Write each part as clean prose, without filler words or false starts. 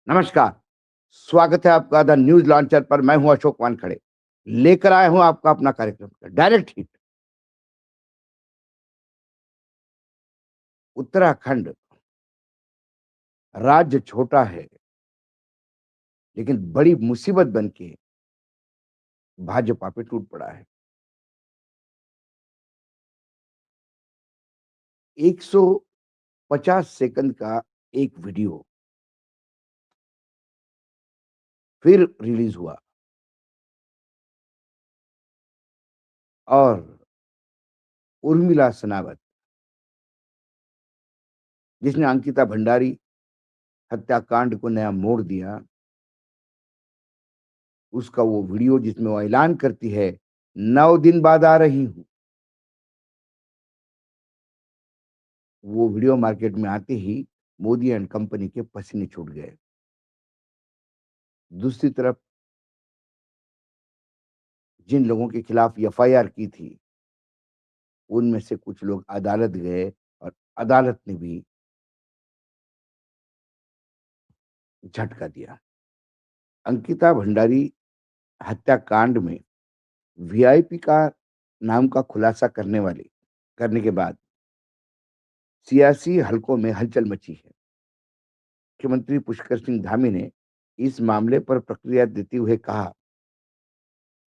नमस्कार, स्वागत है आपका द न्यूज़ लॉन्चर पर। मैं हूँ अशोक वानखड़े। लेकर आया हूँ आपका अपना कार्यक्रम डायरेक्ट हिट। उत्तराखंड राज्य छोटा है, लेकिन बड़ी मुसीबत बन के भाजपा पे टूट पड़ा है। 150 सेकंड का एक वीडियो फिर रिलीज़ हुआ और उर्मिला सेनावत, जिसने अंकिता भंडारी हत्याकांड को नया मोड़ दिया, उसका वो वीडियो जिसमें वो ऐलान करती है, 9 दिन बाद आ रही हूँ। वो वीडियो मार्केट में आते ही मोदी एंड कंपनी के पसीने छूट गए। दूसरी तरफ जिन लोगों के खिलाफ एफआईआर की थी, उनमें से कुछ लोग अदालत गए और अदालत ने भी झटका दिया। अंकिता भंडारी हत्याकांड में वीआईपी का नाम का खुलासा करने के बाद सियासी हलकों में हलचल मची है। मुख्यमंत्री पुष्कर सिंह धामी ने इस मामले पर प्रतिक्रिया देते हुए कहा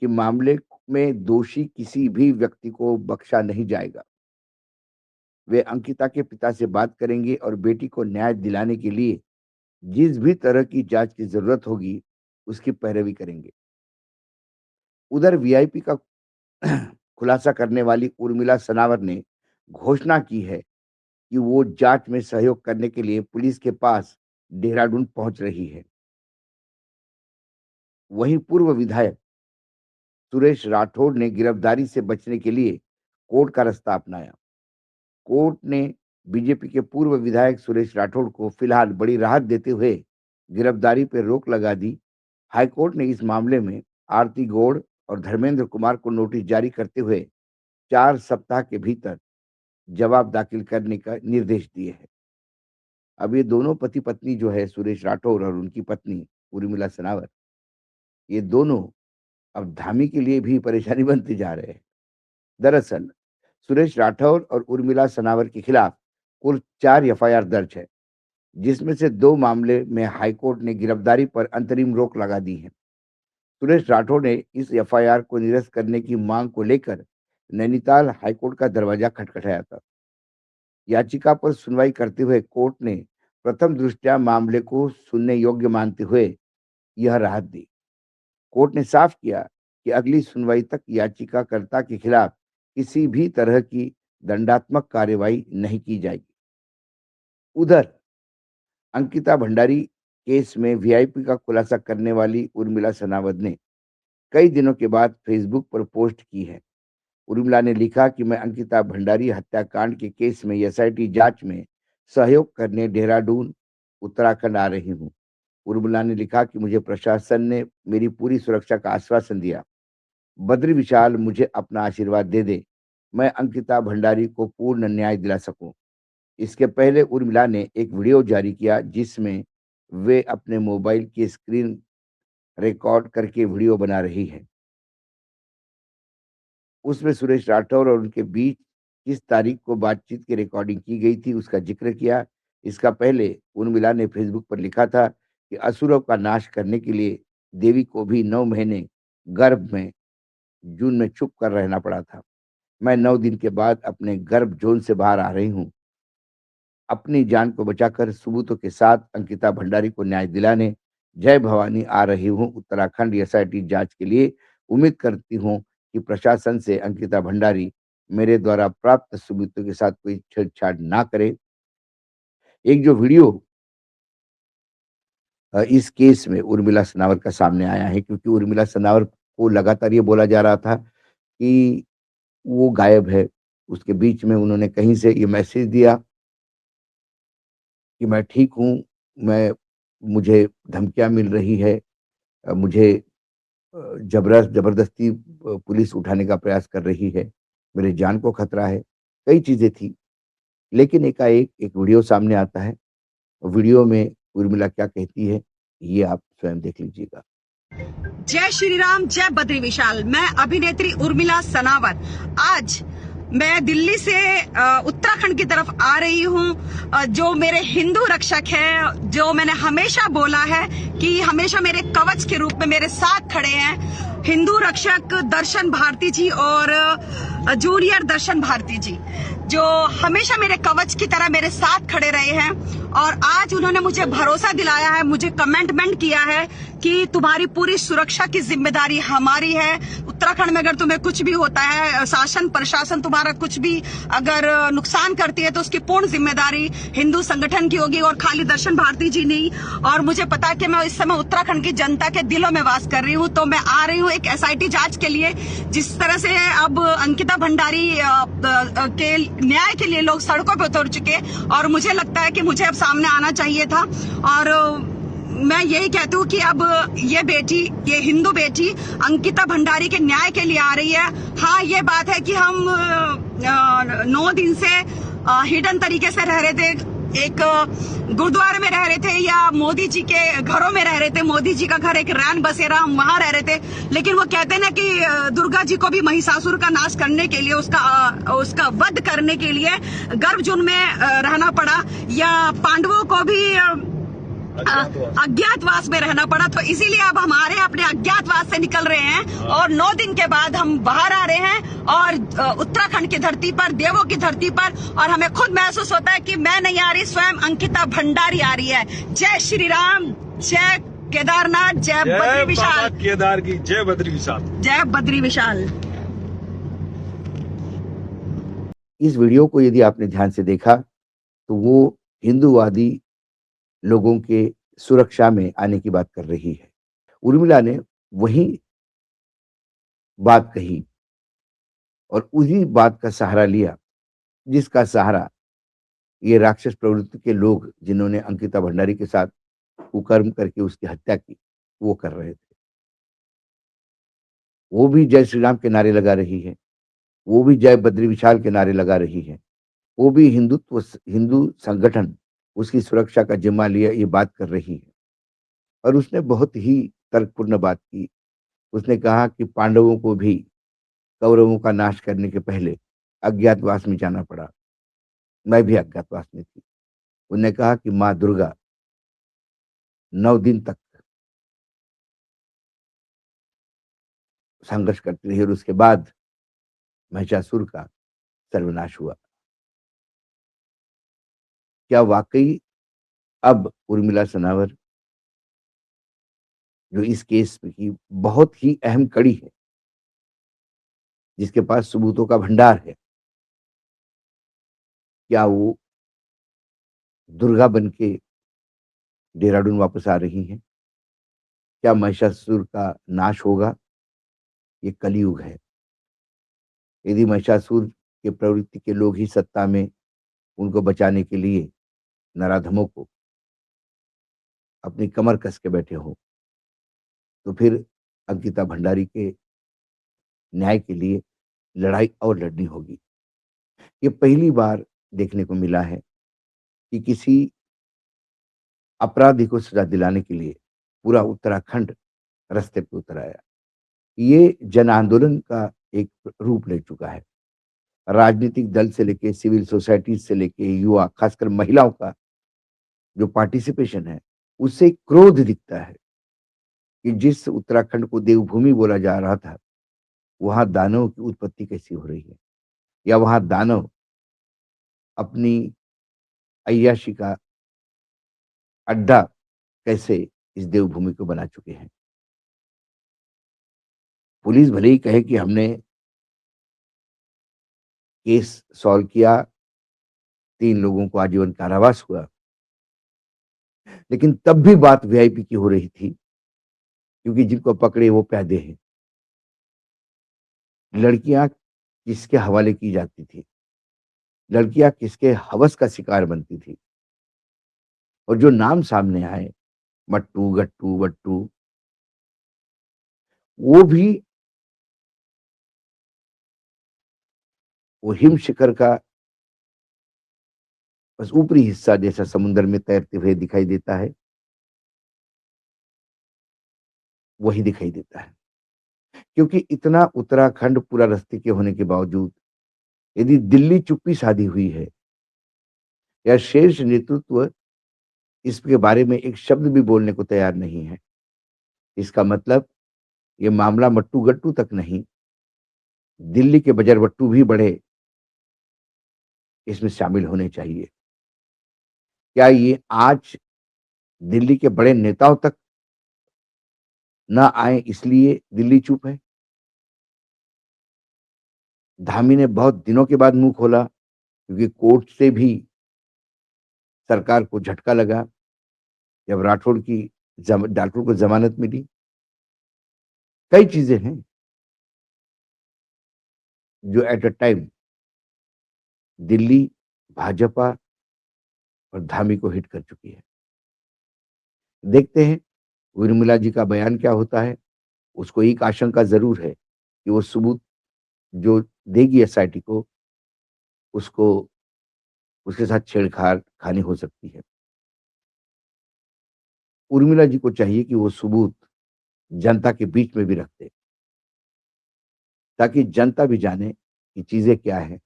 कि मामले में दोषी किसी भी व्यक्ति को बख्शा नहीं जाएगा। वे अंकिता के पिता से बात करेंगे और बेटी को न्याय दिलाने के लिए जिस भी तरह की जांच की जरूरत होगी, उसकी पैरवी करेंगे। उधर वीआईपी का खुलासा करने वाली उर्मिला सनावर ने घोषणा की है कि वो जांच में सहयोग करने के लिए पुलिस के पास देहरादून पहुंच रही है। वहीं पूर्व विधायक सुरेश राठौड़ ने गिरफ्तारी से बचने के लिए कोर्ट का रास्ता अपनाया। कोर्ट ने बीजेपी के पूर्व विधायक सुरेश राठौड़ को फिलहाल बड़ी राहत देते हुए गिरफ्तारी पर रोक लगा दी। हाईकोर्ट ने इस मामले में आरती गौड़ और धर्मेंद्र कुमार को नोटिस जारी करते हुए 4 सप्ताह के भीतर जवाब दाखिल करने का निर्देश दिए हैं। अब ये दोनों पति पत्नी जो है, सुरेश राठौर और उनकी पत्नी उर्मिला सनावर, ये दोनों अब धामी के लिए भी परेशानी बनते जा रहे हैं। दरअसल सुरेश राठौर और उर्मिला सनावर के खिलाफ कुल 4 एफआईआर दर्ज है, जिसमें से 2 मामले में हाईकोर्ट ने गिरफ्तारी पर अंतरिम रोक लगा दी है। सुरेश राठौर ने इस एफआईआर को निरस्त करने की मांग को लेकर नैनीताल हाईकोर्ट का दरवाजा खटखटाया था। याचिका पर सुनवाई करते हुए कोर्ट ने प्रथम दृष्टया मामले को सुनने योग्य मानते हुए यह राहत दी। कोर्ट ने साफ किया कि अगली सुनवाई तक याचिकाकर्ता के खिलाफ किसी भी तरह की दंडात्मक कार्रवाई नहीं की जाएगी। उधर अंकिता भंडारी केस में वीआईपी का खुलासा करने वाली उर्मिला सेनावत ने कई दिनों के बाद फेसबुक पर पोस्ट की है। उर्मिला ने लिखा कि मैं अंकिता भंडारी हत्याकांड के केस में एसआईटी जांच में सहयोग करने देहरादून, उत्तराखंड आ रही हूँ। उर्मिला ने लिखा कि मुझे प्रशासन ने मेरी पूरी सुरक्षा का आश्वासन दिया। बद्री विशाल मुझे अपना आशीर्वाद दे दे, मैं अंकिता भंडारी को पूर्ण न्याय दिला सकूं। इसके पहले उर्मिला ने एक वीडियो जारी किया, जिसमें वे अपने मोबाइल की स्क्रीन रिकॉर्ड करके वीडियो बना रही है। उसमें सुरेश राठौर और उनके बीच किस तारीख को बातचीत की रिकॉर्डिंग की गई थी, उसका जिक्र किया। इसका पहले उर्मिला ने फेसबुक पर लिखा था कि असुरों का नाश करने के लिए देवी को भी 9 महीने गर्भ में जून में छुप कर रहना पड़ा था। मैं 9 दिन के बाद अपने गर्भ जोन से बाहर आ रही हूँ। अपनी जान को बचाकर सबूतों के साथ अंकिता भंडारी को न्याय दिलाने जय भवानी आ रही हूँ उत्तराखंड एसआईटी जांच के लिए। उम्मीद करती हूँ कि प्रशासन से अंकिता भंडारी मेरे द्वारा प्राप्त सबूतों के साथ कोई छेड़छाड़ ना करे। एक जो वीडियो इस केस में उर्मिला सनावर का सामने आया है, क्योंकि उर्मिला सनावर को लगातार ये बोला जा रहा था कि वो गायब है। उसके बीच में उन्होंने कहीं से ये मैसेज दिया कि मैं ठीक हूँ, मैं मुझे धमकियाँ मिल रही है, मुझे ज़बरदस्ती पुलिस उठाने का प्रयास कर रही है, मेरी जान को खतरा है, कई चीज़ें थी। लेकिन एकाएक एक वीडियो सामने आता है। वीडियो में उर्मिला क्या कहती है, ये आप स्वयं देख लीजिएगा। जय श्री राम, जय बद्री विशाल। मैं अभिनेत्री उर्मिला सनावर आज मैं दिल्ली से उत्तराखंड की तरफ आ रही हूँ। जो मेरे हिंदू रक्षक हैं, जो मैंने हमेशा बोला है कि हमेशा मेरे कवच के रूप में मेरे साथ खड़े हैं, हिंदू रक्षक दर्शन भारती जी और जूनियर दर्शन भारती जी, जो हमेशा मेरे कवच की तरह मेरे साथ खड़े रहे हैं। और आज उन्होंने मुझे भरोसा दिलाया है, मुझे कमिटमेंट किया है कि तुम्हारी पूरी सुरक्षा की जिम्मेदारी हमारी है। उत्तराखंड में अगर तुम्हें कुछ भी होता है, शासन प्रशासन तुम्हारा कुछ भी अगर नुकसान करती है, तो उसकी पूर्ण जिम्मेदारी हिंदू संगठन की होगी और खाली दर्शन भारती जी नहीं। और मुझे पता है कि मैं इस समय उत्तराखंड की जनता के दिलों में वास कर रही हूँ, तो मैं आ रही हूँ एक एसआईटी जांच के लिए। जिस तरह से अब अंकिता भंडारी के न्याय के लिए लोग सड़कों पर उतर चुके, और मुझे लगता है कि मुझे अब सामने आना चाहिए था। और मैं यही कहती हूँ कि अब ये बेटी, ये हिंदू बेटी अंकिता भंडारी के न्याय के लिए आ रही है। हाँ, ये बात है कि हम 9 दिन से हिडन तरीके से रह रहे थे, एक गुरुद्वारे में रह रहे थे या मोदी जी के घरों में रह रहे थे। मोदी जी का घर एक रैन बसेरा, हम वहां रह रहे थे। लेकिन वो कहते हैं ना कि दुर्गा जी को भी महिषासुर का नाश करने के लिए, उसका वध करने के लिए गर्भजून में रहना पड़ा, या पांडवों को भी अज्ञातवास में रहना पड़ा। तो इसीलिए अब हमारे अपने अज्ञातवास से निकल रहे हैं और 9 दिन के बाद हम बाहर आ रहे हैं, और उत्तराखंड की धरती पर, देवों की धरती पर। और हमें खुद महसूस होता है कि मैं नहीं आ रही, स्वयं अंकिता भंडारी आ रही है। जय श्री राम, जय केदारनाथ, जय बद्री विशाल। केदार की जय, बद्री विशाल, जय बद्री विशाल। इस वीडियो को यदि आपने ध्यान से देखा तो वो हिंदूवादी लोगों के सुरक्षा में आने की बात कर रही है। उर्मिला ने वही बात कही और उसी बात का सहारा लिया जिसका सहारा ये राक्षस प्रवृत्ति के लोग, जिन्होंने अंकिता भंडारी के साथ कुकर्म करके उसकी हत्या की, वो कर रहे थे। वो भी जय श्री राम के नारे लगा रही है, वो भी जय बद्री विशाल के नारे लगा रही है, वो भी हिंदू संगठन उसकी सुरक्षा का जिम्मा लिया, ये बात कर रही है। और उसने बहुत ही तर्कपूर्ण बात की। उसने कहा कि पांडवों को भी कौरवों का नाश करने के पहले अज्ञातवास में जाना पड़ा। मैं भी अज्ञातवास में थी। उन्होंने कहा कि माँ दुर्गा 9 दिन तक संघर्ष करती रही और उसके बाद महिषासुर का सर्वनाश हुआ। क्या वाकई अब उर्मिला सनावर, जो इस केस की बहुत ही अहम कड़ी है, जिसके पास सबूतों का भंडार है, क्या वो दुर्गा बन के देहरादून वापस आ रही हैं? क्या महिषासुर का नाश होगा? ये कलयुग है। यदि महिषासुर के प्रवृत्ति के लोग ही सत्ता में उनको बचाने के लिए नराधमों को अपनी कमर कस के बैठे हो, तो फिर अंकिता भंडारी के न्याय के लिए लड़ाई और लड़नी होगी। ये पहली बार देखने को मिला है कि किसी अपराधी को सजा दिलाने के लिए पूरा उत्तराखंड रास्ते पे उतर आया। ये जन आंदोलन का एक रूप ले चुका है। राजनीतिक दल से लेके, सिविल सोसाइटी से लेके, युवा, खासकर महिलाओं का जो पार्टिसिपेशन है, उससे क्रोध दिखता है कि जिस उत्तराखंड को देवभूमि बोला जा रहा था, वहां दानव की उत्पत्ति कैसी हो रही है, या वहां दानव अपनी अय्याशी का अड्डा कैसे इस देवभूमि को बना चुके हैं। पुलिस भले ही कहे कि हमने केस सॉल्व किया, 3 लोगों को आजीवन कारावास हुआ, लेकिन तब भी बात वीआईपी की हो रही थी, क्योंकि जिनको पकड़े वो पैदे हैं। लड़कियां किसके हवाले की जाती थी, लड़कियां किसके हवस का शिकार बनती थी, और जो नाम सामने आए, मट्टू, गट्टू, बट्टू, वो भी वो हिम शिखर का बस ऊपरी हिस्सा जैसा समुद्र में तैरते हुए दिखाई देता है। वही दिखाई देता है। क्योंकि इतना उत्तराखंड पूरा रास्ते के होने के बावजूद यदि दिल्ली चुप्पी साधी हुई है या शीर्ष नेतृत्व इसके बारे में एक शब्द भी बोलने को तैयार नहीं है, इसका मतलब ये मामला मट्टू-गट्टू तक नहीं, दिल्ली के बजरबट्टू भी बड़े इसमें शामिल होने चाहिए। क्या ये आज दिल्ली के बड़े नेताओं तक ना आए इसलिए दिल्ली चुप है? धामी ने बहुत दिनों के बाद मुँह खोला क्योंकि कोर्ट से भी सरकार को झटका लगा जब राठौड़ को ज़मानत मिली। कई चीज़ें हैं जो at a time Delhi, Bhajpa और धामी को हिट कर चुकी है। देखते हैं उर्मिला जी का बयान क्या होता है। उसको एक आशंका ज़रूर है कि वो सबूत जो देगी एसआईटी को, उसको उसके साथ छेड़छाड़ खानी हो सकती है। उर्मिला जी को चाहिए कि वो सबूत जनता के बीच में भी रख दे, ताकि जनता भी जाने कि चीज़ें क्या हैं।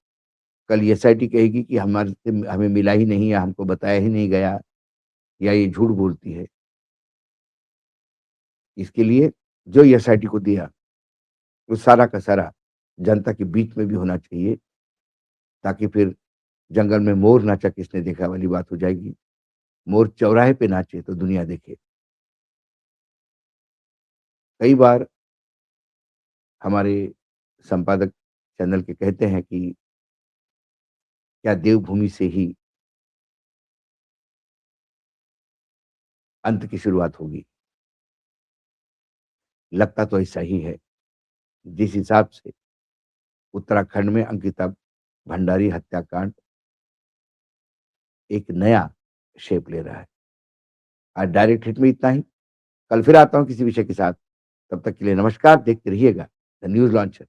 कल एसआईटी कहेगी कि हमें मिला ही नहीं या हमको बताया ही नहीं गया या ये झूठ बोलती है। इसके लिए जो एसआईटी को दिया, वो सारा का सारा जनता के बीच में भी होना चाहिए, ताकि फिर जंगल में मोर नाचा किसने देखा वाली बात हो जाएगी। मोर चौराहे पे नाचे तो दुनिया देखे। कई बार हमारे संपादक चैनल के कहते हैं कि क्या देवभूमि से ही अंत की शुरुआत होगी? लगता तो ऐसा ही है। जिस हिसाब से उत्तराखंड में अंकिता भंडारी हत्याकांड एक नया शेप ले रहा है। आज डायरेक्ट हिट में इतना ही। कल फिर आता हूँ किसी विषय के साथ। तब तक के लिए नमस्कार। देखते रहिएगा द न्यूज़ लॉन्चर।